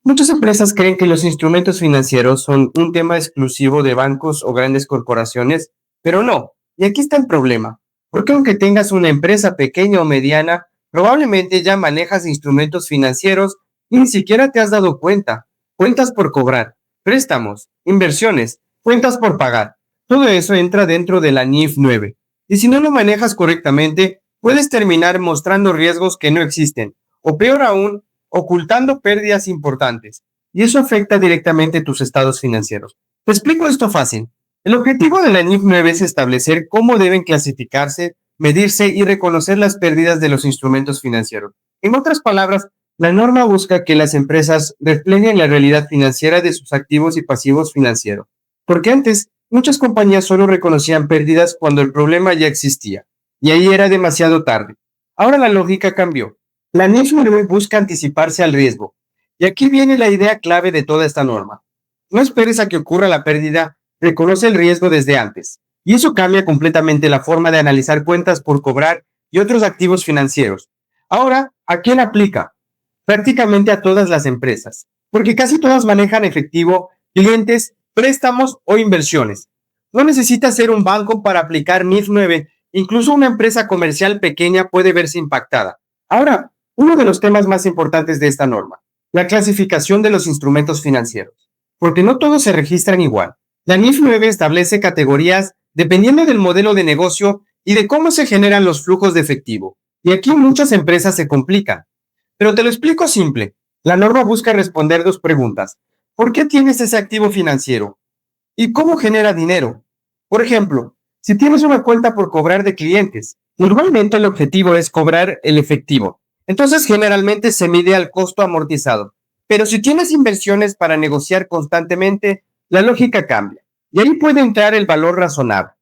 Muchas empresas creen que los instrumentos financieros son un tema exclusivo de bancos o grandes corporaciones, pero no. Y aquí está el problema. Porque aunque tengas una empresa pequeña o mediana, probablemente ya manejas instrumentos financieros y ni siquiera te has dado cuenta. Cuentas por cobrar, préstamos, inversiones, cuentas por pagar. Todo eso entra dentro de la NIF 9. Y si no lo manejas correctamente, puedes terminar mostrando riesgos que no existen. O peor aún, ocultando pérdidas importantes, y eso afecta directamente tus estados financieros. Te explico esto fácil. El objetivo de la NIF 9 es establecer cómo deben clasificarse, medirse y reconocer las pérdidas de los instrumentos financieros. En otras palabras, la norma busca que las empresas reflejen la realidad financiera de sus activos y pasivos financieros, porque antes muchas compañías solo reconocían pérdidas cuando el problema ya existía, y ahí era demasiado tarde. Ahora la lógica cambió. La NIF 9 busca anticiparse al riesgo. Y aquí viene la idea clave de toda esta norma. No esperes a que ocurra la pérdida, reconoce el riesgo desde antes. Y eso cambia completamente la forma de analizar cuentas por cobrar y otros activos financieros. Ahora, ¿a quién aplica? Prácticamente a todas las empresas, porque casi todas manejan efectivo, clientes, préstamos o inversiones. No necesitas ser un banco para aplicar NIF 9, incluso una empresa comercial pequeña puede verse impactada. Ahora, uno de los temas más importantes de esta norma, la clasificación de los instrumentos financieros, porque no todos se registran igual. La NIF 9 establece categorías dependiendo del modelo de negocio y de cómo se generan los flujos de efectivo. Y aquí muchas empresas se complican. Pero te lo explico simple. La norma busca responder dos preguntas. ¿Por qué tienes ese activo financiero? ¿Y cómo genera dinero? Por ejemplo, si tienes una cuenta por cobrar de clientes, normalmente el objetivo es cobrar el efectivo. Entonces generalmente se mide al costo amortizado. Pero si tienes inversiones para negociar constantemente, la lógica cambia. Y ahí puede entrar el valor razonable.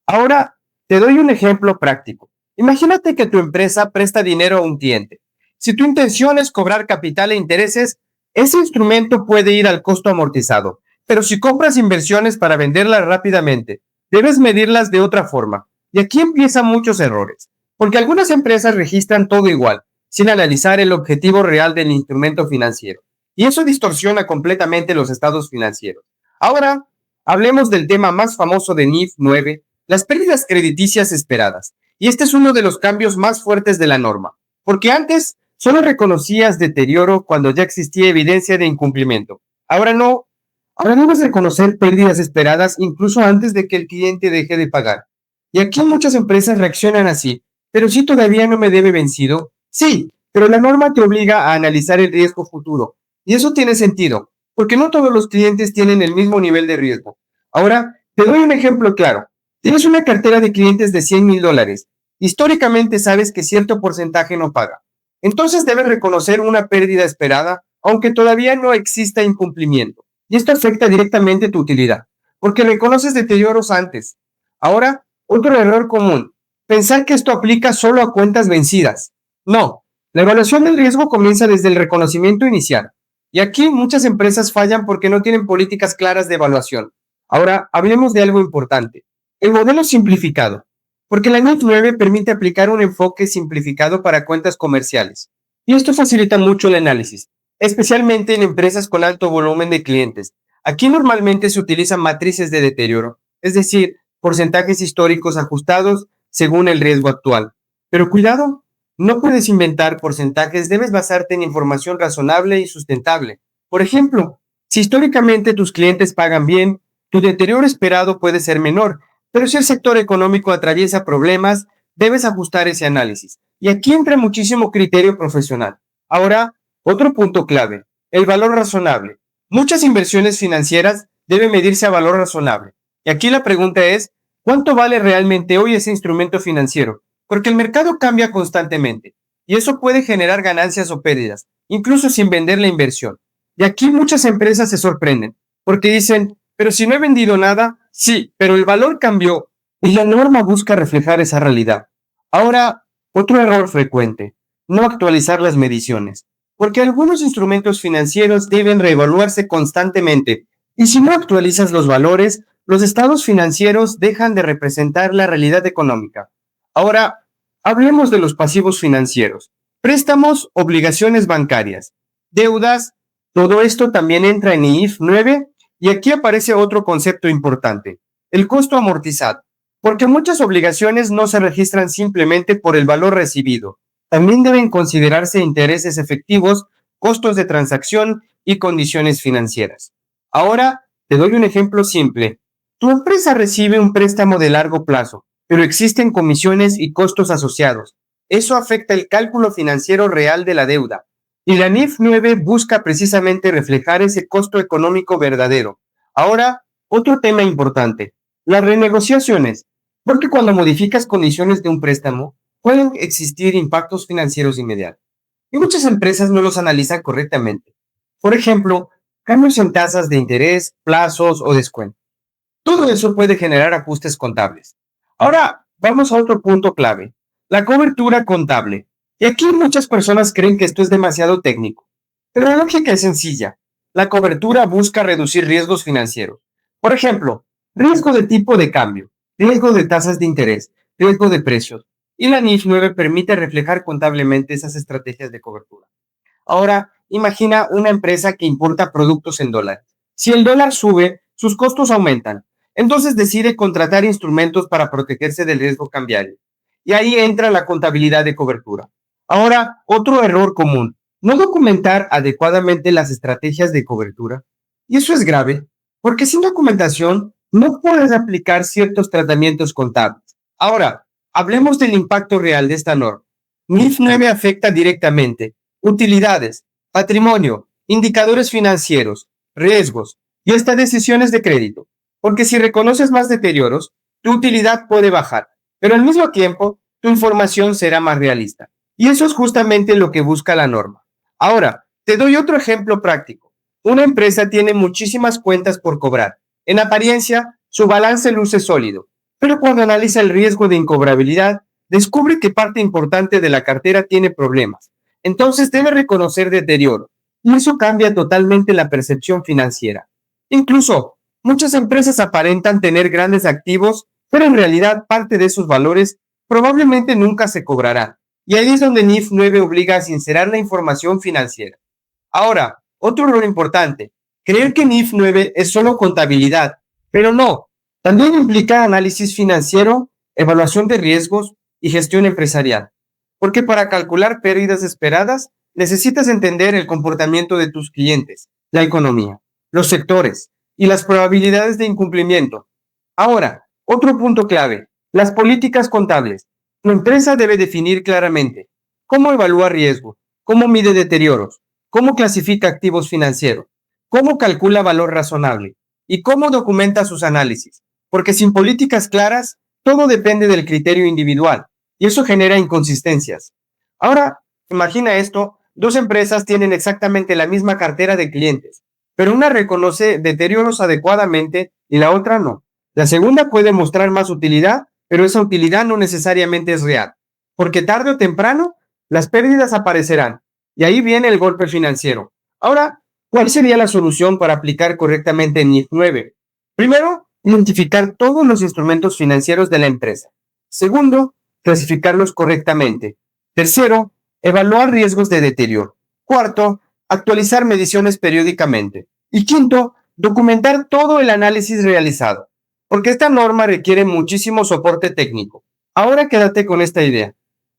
Ahora, te doy un ejemplo práctico. Imagínate que tu empresa presta dinero a un cliente. Si tu intención es cobrar capital e intereses, ese instrumento puede ir al costo amortizado. Pero si compras inversiones para venderlas rápidamente, debes medirlas de otra forma. Y aquí empiezan muchos errores, porque algunas empresas registran todo igual, sin analizar el objetivo real del instrumento financiero. Y eso distorsiona completamente los estados financieros. Ahora, hablemos del tema más famoso de NIF 9, las pérdidas crediticias esperadas. Y este es uno de los cambios más fuertes de la norma, porque antes solo reconocías deterioro cuando ya existía evidencia de incumplimiento. Ahora no. Ahora debes reconocer pérdidas esperadas incluso antes de que el cliente deje de pagar. Y aquí muchas empresas reaccionan así. Pero si todavía no me debe vencido, sí, pero la norma te obliga a analizar el riesgo futuro. Y eso tiene sentido, porque no todos los clientes tienen el mismo nivel de riesgo. Ahora, te doy un ejemplo claro. Tienes una cartera de clientes de $100,000. Históricamente sabes que cierto porcentaje no paga. Entonces debes reconocer una pérdida esperada, aunque todavía no exista incumplimiento. Y esto afecta directamente tu utilidad, porque reconoces deterioros antes. Ahora, otro error común, pensar que esto aplica solo a cuentas vencidas. No, la evaluación del riesgo comienza desde el reconocimiento inicial. Y aquí muchas empresas fallan porque no tienen políticas claras de evaluación. Ahora, hablemos de algo importante, el modelo simplificado, porque la NIF 9 permite aplicar un enfoque simplificado para cuentas comerciales. Y esto facilita mucho el análisis, especialmente en empresas con alto volumen de clientes. Aquí normalmente se utilizan matrices de deterioro, es decir, porcentajes históricos ajustados según el riesgo actual. Pero cuidado, no puedes inventar porcentajes, debes basarte en información razonable y sustentable. Por ejemplo, si históricamente tus clientes pagan bien, tu deterioro esperado puede ser menor, pero si el sector económico atraviesa problemas, debes ajustar ese análisis. Y aquí entra muchísimo criterio profesional. Ahora, otro punto clave, el valor razonable. Muchas inversiones financieras deben medirse a valor razonable. Y aquí la pregunta es, ¿cuánto vale realmente hoy ese instrumento financiero? Porque el mercado cambia constantemente y eso puede generar ganancias o pérdidas, incluso sin vender la inversión. Y aquí muchas empresas se sorprenden porque dicen, pero si no he vendido nada, sí, pero el valor cambió y la norma busca reflejar esa realidad. Ahora, otro error frecuente, no actualizar las mediciones, porque algunos instrumentos financieros deben reevaluarse constantemente y si no actualizas los valores, los estados financieros dejan de representar la realidad económica. Ahora, hablemos de los pasivos financieros, préstamos, obligaciones bancarias, deudas, Todo esto también entra en IF 9 y aquí aparece otro concepto importante, el costo amortizado, porque muchas obligaciones no se registran simplemente por el valor recibido. También deben considerarse intereses efectivos, costos de transacción y condiciones financieras. Ahora, te doy un ejemplo simple. Tu empresa recibe un préstamo de largo plazo, pero existen comisiones y costos asociados. Eso afecta el cálculo financiero real de la deuda. Y la NIF 9 busca precisamente reflejar ese costo económico verdadero. Ahora, otro tema importante, las renegociaciones, porque cuando modificas condiciones de un préstamo, pueden existir impactos financieros inmediatos. Y muchas empresas no los analizan correctamente. Por ejemplo, cambios en tasas de interés, plazos o descuentos. Todo eso puede generar ajustes contables. Ahora, vamos a otro punto clave, la cobertura contable. Y aquí muchas personas creen que esto es demasiado técnico, pero la lógica es sencilla. La cobertura busca reducir riesgos financieros. Por ejemplo, riesgo de tipo de cambio, riesgo de tasas de interés, riesgo de precios. Y la NIF 9 permite reflejar contablemente esas estrategias de cobertura. Ahora, imagina una empresa que importa productos en dólares. Si el dólar sube, sus costos aumentan. Entonces decide contratar instrumentos para protegerse del riesgo cambiario. Y ahí entra la contabilidad de cobertura. Ahora, otro error común, no documentar adecuadamente las estrategias de cobertura. Y eso es grave, porque sin documentación no puedes aplicar ciertos tratamientos contables. Ahora, hablemos del impacto real de esta norma. NIF 9 afecta directamente utilidades, patrimonio, indicadores financieros, riesgos y hasta decisiones de crédito. Porque si reconoces más deterioros, tu utilidad puede bajar, pero al mismo tiempo tu información será más realista. Y eso es justamente lo que busca la norma. Ahora, te doy otro ejemplo práctico. Una empresa tiene muchísimas cuentas por cobrar. En apariencia, su balance luce sólido, pero cuando analiza el riesgo de incobrabilidad, descubre que parte importante de la cartera tiene problemas. Entonces debe reconocer deterioro, y eso cambia totalmente la percepción financiera. Incluso, muchas empresas aparentan tener grandes activos, pero en realidad parte de esos valores probablemente nunca se cobrarán. Y ahí es donde NIF 9 obliga a sincerar la información financiera. Ahora, otro error importante, creer que NIF 9 es solo contabilidad, pero no, también implica análisis financiero, evaluación de riesgos y gestión empresarial. Porque para calcular pérdidas esperadas, necesitas entender el comportamiento de tus clientes, la economía, los sectores y las probabilidades de incumplimiento. Ahora, otro punto clave, las políticas contables. Tu empresa debe definir claramente cómo evalúa riesgo, cómo mide deterioros, cómo clasifica activos financieros, cómo calcula valor razonable y cómo documenta sus análisis. Porque sin políticas claras, todo depende del criterio individual y eso genera inconsistencias. Ahora, imagina esto, dos empresas tienen exactamente la misma cartera de clientes, pero una reconoce deterioros adecuadamente y la otra no. La segunda puede mostrar más utilidad, pero esa utilidad no necesariamente es real, porque tarde o temprano las pérdidas aparecerán y ahí viene el golpe financiero. Ahora, ¿cuál sería la solución para aplicar correctamente NIF 9? Primero, identificar todos los instrumentos financieros de la empresa. Segundo, clasificarlos correctamente. Tercero, evaluar riesgos de deterioro. Cuarto, actualizar mediciones periódicamente. Y quinto, documentar todo el análisis realizado, porque esta norma requiere muchísimo soporte técnico. Ahora quédate con esta idea.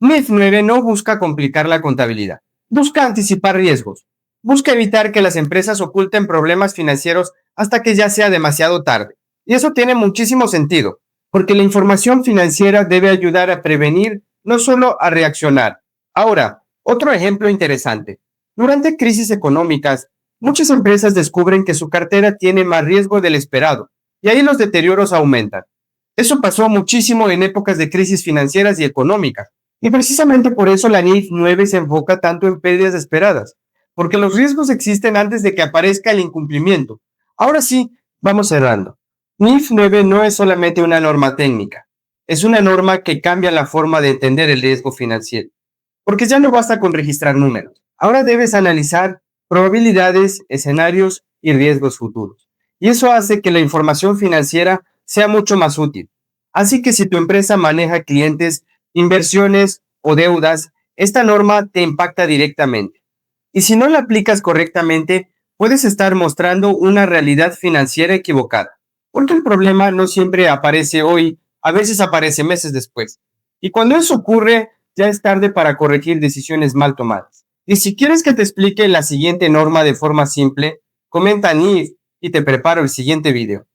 NIF 9 no busca complicar la contabilidad, busca anticipar riesgos, busca evitar que las empresas oculten problemas financieros hasta que ya sea demasiado tarde. Y eso tiene muchísimo sentido, porque la información financiera debe ayudar a prevenir, no solo a reaccionar. Ahora, otro ejemplo interesante. Durante crisis económicas, muchas empresas descubren que su cartera tiene más riesgo del esperado, y ahí los deterioros aumentan. Eso pasó muchísimo en épocas de crisis financieras y económicas, y precisamente por eso la NIF 9 se enfoca tanto en pérdidas esperadas, porque los riesgos existen antes de que aparezca el incumplimiento. Ahora sí, vamos cerrando. NIF 9 no es solamente una norma técnica, es una norma que cambia la forma de entender el riesgo financiero, porque ya no basta con registrar números. Ahora debes analizar probabilidades, escenarios y riesgos futuros. Y eso hace que la información financiera sea mucho más útil. Así que si tu empresa maneja clientes, inversiones o deudas, esta norma te impacta directamente. Y si no la aplicas correctamente, puedes estar mostrando una realidad financiera equivocada, porque el problema no siempre aparece hoy, a veces aparece meses después. Y cuando eso ocurre, ya es tarde para corregir decisiones mal tomadas. Y si quieres que te explique la siguiente norma de forma simple, comenta en y te preparo el siguiente video.